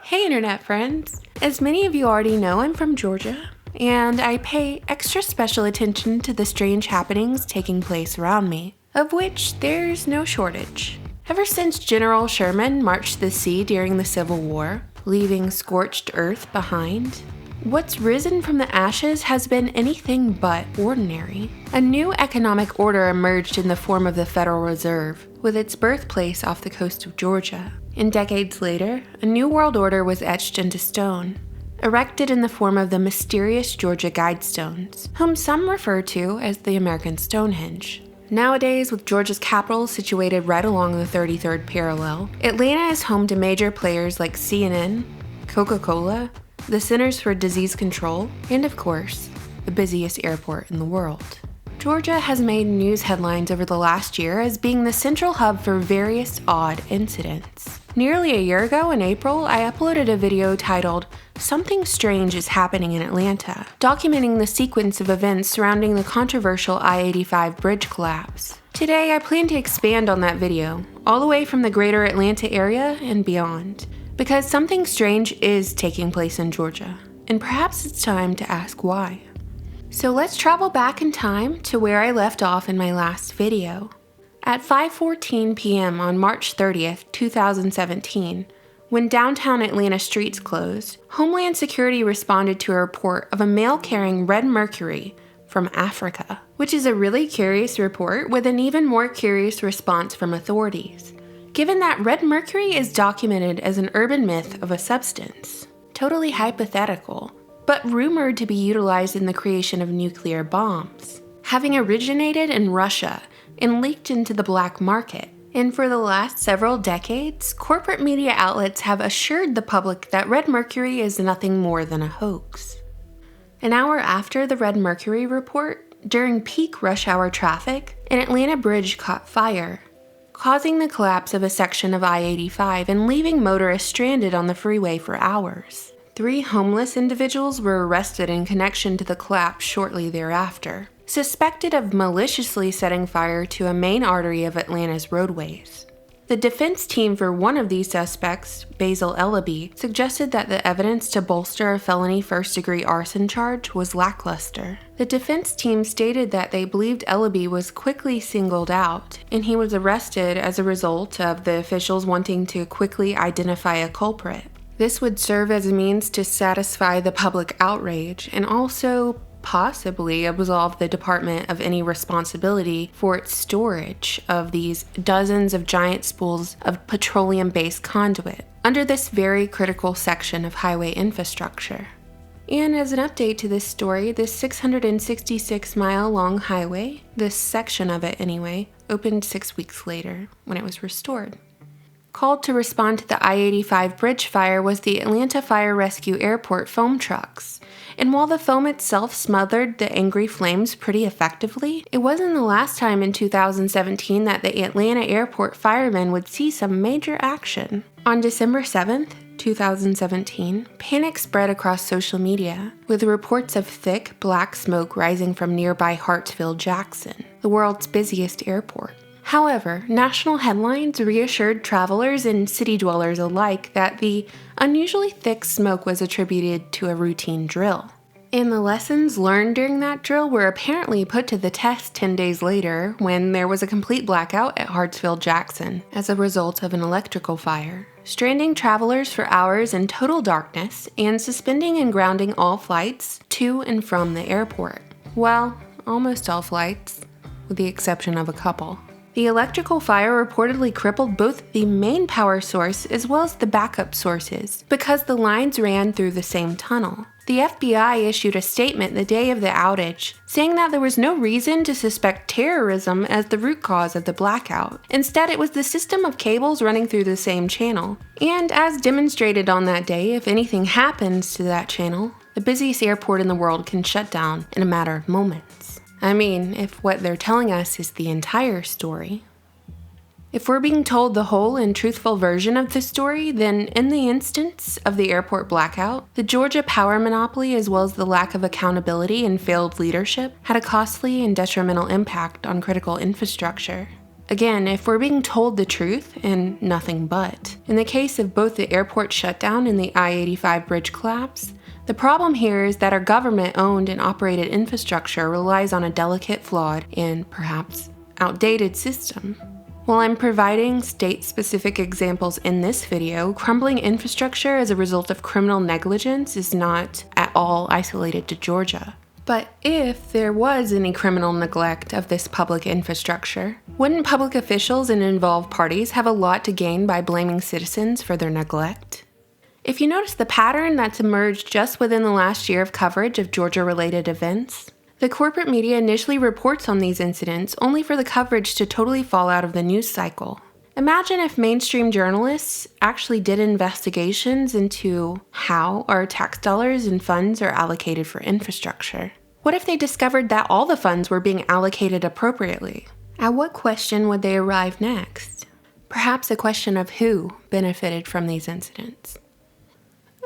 Hey internet friends! As many of you already know, I'm from Georgia, and I pay extra special attention to the strange happenings taking place around me, of which there's no shortage. Ever since General Sherman marched the sea during the Civil War, leaving scorched earth behind, what's risen from the ashes has been anything but ordinary. A new economic order emerged in the form of the Federal Reserve, with its birthplace off the coast of Georgia. And decades later, a new world order was etched into stone, erected in the form of the mysterious Georgia Guidestones, whom some refer to as the American Stonehenge. Nowadays, with Georgia's capital situated right along the 33rd parallel, Atlanta is home to major players like CNN, Coca-Cola, the Centers for Disease Control, and of course, the busiest airport in the world. Georgia has made news headlines over the last year as being the central hub for various odd incidents. Nearly a year ago in April, I uploaded a video titled, "Something Strange is Happening in Atlanta," documenting the sequence of events surrounding the controversial I-85 bridge collapse. Today, I plan to expand on that video, all the way from the greater Atlanta area and beyond, because something strange is taking place in Georgia, and perhaps it's time to ask why. So let's travel back in time to where I left off in my last video. At 5:14 p.m. on March 30th, 2017, when downtown Atlanta streets closed, Homeland Security responded to a report of a male carrying red mercury from Africa, which is a really curious report with an even more curious response from authorities, given that red mercury is documented as an urban myth of a substance. Totally hypothetical, but rumored to be utilized in the creation of nuclear bombs, having originated in Russia and leaked into the black market. And for the last several decades, corporate media outlets have assured the public that red mercury is nothing more than a hoax. An hour after the red mercury report, during peak rush hour traffic, an Atlanta bridge caught fire, causing the collapse of a section of I-85 and leaving motorists stranded on the freeway for hours. 3 homeless individuals were arrested in connection to the collapse shortly thereafter, suspected of maliciously setting fire to a main artery of Atlanta's roadways. The defense team for one of these suspects, Basil Ellaby, suggested that the evidence to bolster a felony first-degree arson charge was lackluster. The defense team stated that they believed Ellaby was quickly singled out, and he was arrested as a result of the officials wanting to quickly identify a culprit. This would serve as a means to satisfy the public outrage and also possibly absolve the department of any responsibility for its storage of these dozens of giant spools of petroleum-based conduit under this very critical section of highway infrastructure. And as an update to this story, this 666-mile-long highway, this section of it anyway, opened 6 weeks later when it was restored. Called to respond to the I-85 bridge fire was the Atlanta Fire Rescue Airport foam trucks. And while the foam itself smothered the angry flames pretty effectively, it wasn't the last time in 2017 that the Atlanta airport firemen would see some major action. On December 7th, 2017, panic spread across social media, with reports of thick, black smoke rising from nearby Hartsfield-Jackson, the world's busiest airport. However, national headlines reassured travelers and city dwellers alike that the unusually thick smoke was attributed to a routine drill. And the lessons learned during that drill were apparently put to the test 10 days later when there was a complete blackout at Hartsfield-Jackson as a result of an electrical fire, stranding travelers for hours in total darkness and suspending and grounding all flights to and from the airport. Well, almost all flights, with the exception of a couple. The electrical fire reportedly crippled both the main power source as well as the backup sources because the lines ran through the same tunnel. The FBI issued a statement the day of the outage, saying that there was no reason to suspect terrorism as the root cause of the blackout. Instead, it was the system of cables running through the same channel. And as demonstrated on that day, if anything happens to that channel, the busiest airport in the world can shut down in a matter of moments. I mean, if what they're telling us is the entire story. If we're being told the whole and truthful version of the story, then in the instance of the airport blackout, the Georgia power monopoly as well as the lack of accountability and failed leadership had a costly and detrimental impact on critical infrastructure. Again, if we're being told the truth and nothing but, in the case of both the airport shutdown and the I-85 bridge collapse, the problem here is that our government-owned and operated infrastructure relies on a delicate, flawed, and perhaps outdated system. While I'm providing state-specific examples in this video, crumbling infrastructure as a result of criminal negligence is not at all isolated to Georgia. But if there was any criminal neglect of this public infrastructure, wouldn't public officials and involved parties have a lot to gain by blaming citizens for their neglect? If you notice the pattern that's emerged just within the last year of coverage of Georgia-related events, the corporate media initially reports on these incidents only for the coverage to totally fall out of the news cycle. Imagine if mainstream journalists actually did investigations into how our tax dollars and funds are allocated for infrastructure. What if they discovered that all the funds were being allocated appropriately? At what question would they arrive next? Perhaps a question of who benefited from these incidents.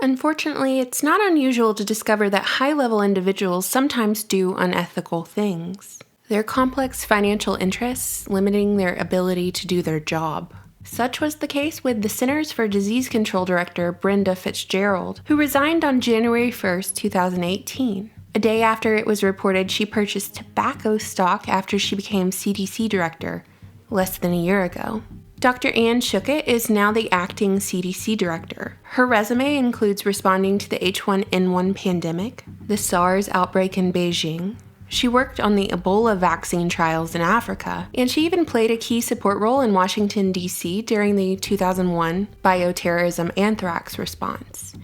Unfortunately, it's not unusual to discover that high-level individuals sometimes do unethical things. Their complex financial interests limiting their ability to do their job. Such was the case with the Centers for Disease Control Director Brenda Fitzgerald, who resigned on January 1, 2018, a day after it was reported she purchased tobacco stock after she became CDC director, less than a year ago. Dr. Ann Schuchat is now the acting CDC director. Her resume includes responding to the H1N1 pandemic, the SARS outbreak in Beijing. She worked on the Ebola vaccine trials in Africa, and she even played a key support role in Washington, D.C. during the 2001 bioterrorism anthrax response.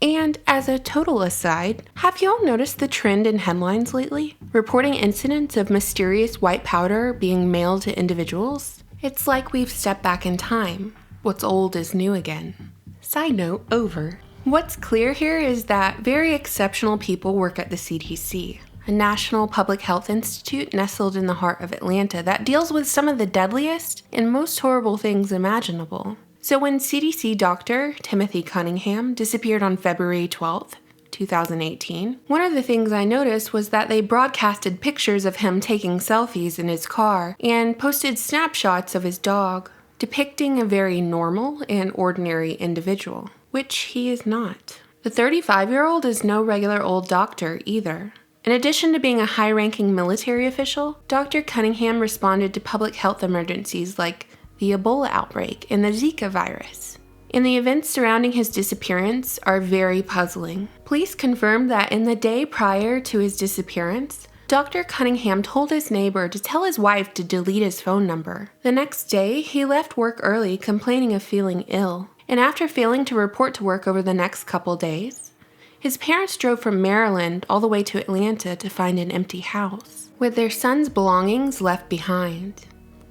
And as a total aside, have you all noticed the trend in headlines lately? Reporting incidents of mysterious white powder being mailed to individuals? It's like we've stepped back in time. What's old is new again. Side note, over. What's clear here is that very exceptional people work at the CDC, a national public health institute nestled in the heart of Atlanta that deals with some of the deadliest and most horrible things imaginable. So when CDC Dr. Timothy Cunningham disappeared on February 12th, 2018, one of the things I noticed was that they broadcasted pictures of him taking selfies in his car and posted snapshots of his dog, depicting a very normal and ordinary individual, which he is not. The 35-year-old is no regular old doctor either. In addition to being a high-ranking military official, Dr. Cunningham responded to public health emergencies like the Ebola outbreak and the Zika virus. And the events surrounding his disappearance are very puzzling. Police confirmed that in the day prior to his disappearance, Dr. Cunningham told his neighbor to tell his wife to delete his phone number. The next day, he left work early complaining of feeling ill. And after failing to report to work over the next couple days, his parents drove from Maryland all the way to Atlanta to find an empty house, with their son's belongings left behind,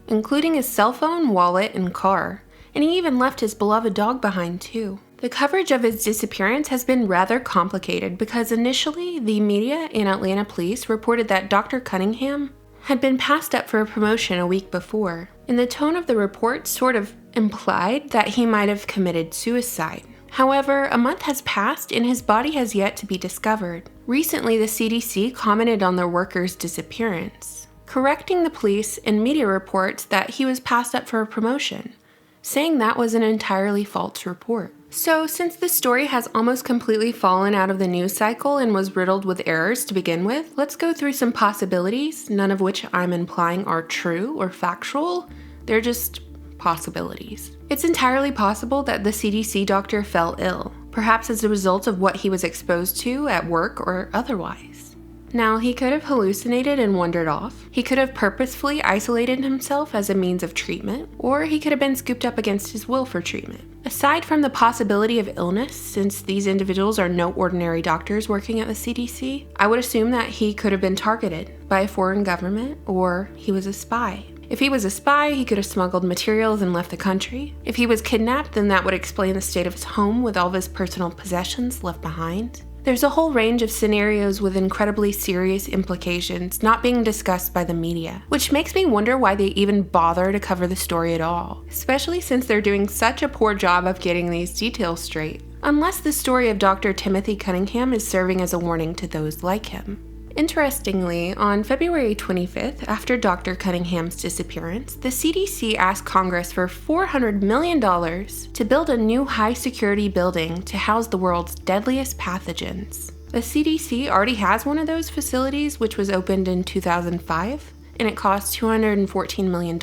including his cell phone, wallet, and car, and he even left his beloved dog behind too. The coverage of his disappearance has been rather complicated because initially the media and Atlanta police reported that Dr. Cunningham had been passed up for a promotion a week before, and the tone of the report sort of implied that he might have committed suicide. However, a month has passed and his body has yet to be discovered. Recently, the CDC commented on their worker's disappearance, correcting the police and media reports that he was passed up for a promotion, saying that was an entirely false report. So, since this story has almost completely fallen out of the news cycle and was riddled with errors to begin with, let's go through some possibilities, none of which I'm implying are true or factual. They're just possibilities. It's entirely possible that the CDC doctor fell ill, perhaps as a result of what he was exposed to at work or otherwise. Now, he could have hallucinated and wandered off. He could have purposefully isolated himself as a means of treatment, or he could have been scooped up against his will for treatment. Aside from the possibility of illness, since these individuals are no ordinary doctors working at the CDC, I would assume that he could have been targeted by a foreign government, or he was a spy. If he was a spy, he could have smuggled materials and left the country. If he was kidnapped, then that would explain the state of his home with all of his personal possessions left behind. There's a whole range of scenarios with incredibly serious implications not being discussed by the media, which makes me wonder why they even bother to cover the story at all, especially since they're doing such a poor job of getting these details straight. Unless the story of Dr. Timothy Cunningham is serving as a warning to those like him. Interestingly, on February 25th, after Dr. Cunningham's disappearance, the CDC asked Congress for $400 million to build a new high-security building to house the world's deadliest pathogens. The CDC already has one of those facilities, which was opened in 2005, and it cost $214 million,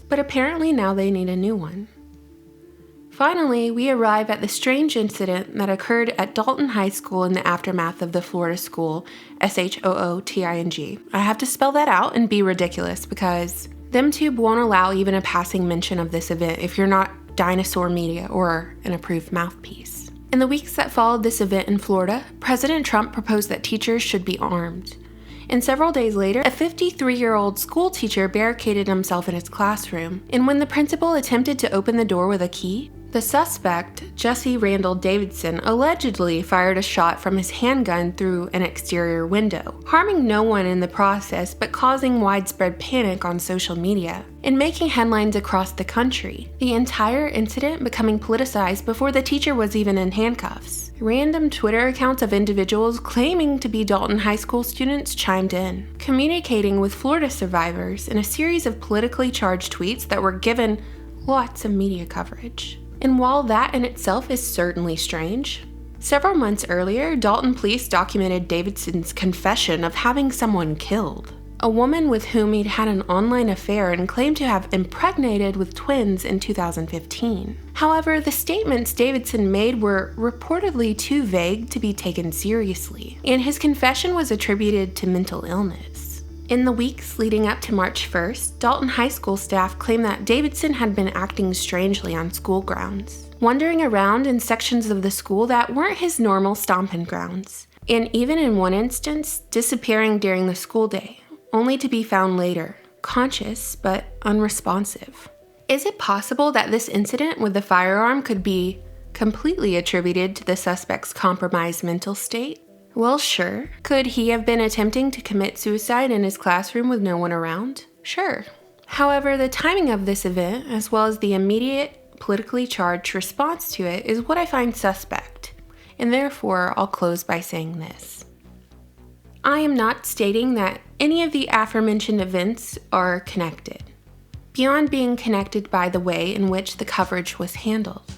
but apparently now they need a new one. Finally, we arrive at the strange incident that occurred at Dalton High School in the aftermath of the Florida school, SHOOTING. I have to spell that out and be ridiculous because ThemeTube won't allow even a passing mention of this event if you're not Dinosaur Media or an approved mouthpiece. In the weeks that followed this event in Florida, President Trump proposed that teachers should be armed. And several days later, a 53-year-old school teacher barricaded himself in his classroom, and when the principal attempted to open the door with a key, the suspect, Jesse Randall Davidson, allegedly fired a shot from his handgun through an exterior window, harming no one in the process but causing widespread panic on social media and making headlines across the country, the entire incident becoming politicized before the teacher was even in handcuffs. Random Twitter accounts of individuals claiming to be Dalton High School students chimed in, communicating with Florida survivors in a series of politically charged tweets that were given lots of media coverage. And while that in itself is certainly strange, several months earlier, Dalton police documented Davidson's confession of having someone killed, a woman with whom he'd had an online affair and claimed to have impregnated with twins in 2015. However, the statements Davidson made were reportedly too vague to be taken seriously, and his confession was attributed to mental illness. In the weeks leading up to March 1st, Dalton High School staff claimed that Davidson had been acting strangely on school grounds, wandering around in sections of the school that weren't his normal stomping grounds, and even in one instance, disappearing during the school day, only to be found later, conscious but unresponsive. Is it possible that this incident with the firearm could be completely attributed to the suspect's compromised mental state? Well, sure. Could he have been attempting to commit suicide in his classroom with no one around? Sure. However, the timing of this event, as well as the immediate politically charged response to it, is what I find suspect, and therefore I'll close by saying this. I am not stating that any of the aforementioned events are connected, beyond being connected by the way in which the coverage was handled.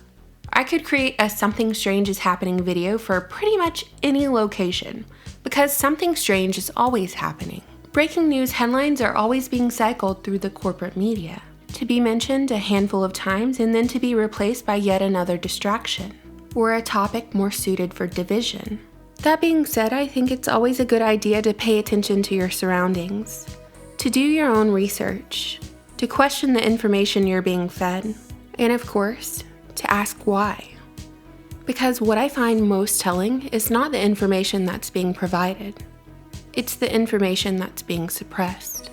I could create a Something Strange is Happening video for pretty much any location, because something strange is always happening. Breaking news headlines are always being cycled through the corporate media, to be mentioned a handful of times and then to be replaced by yet another distraction, or a topic more suited for division. That being said, I think it's always a good idea to pay attention to your surroundings, to do your own research, to question the information you're being fed, and of course, to ask why. Because what I find most telling is not the information that's being provided. It's the information that's being suppressed.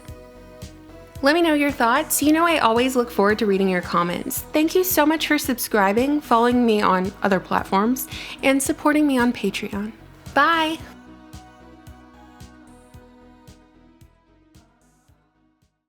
Let me know your thoughts. You know I always look forward to reading your comments. Thank you so much for subscribing, following me on other platforms, and supporting me on Patreon. Bye!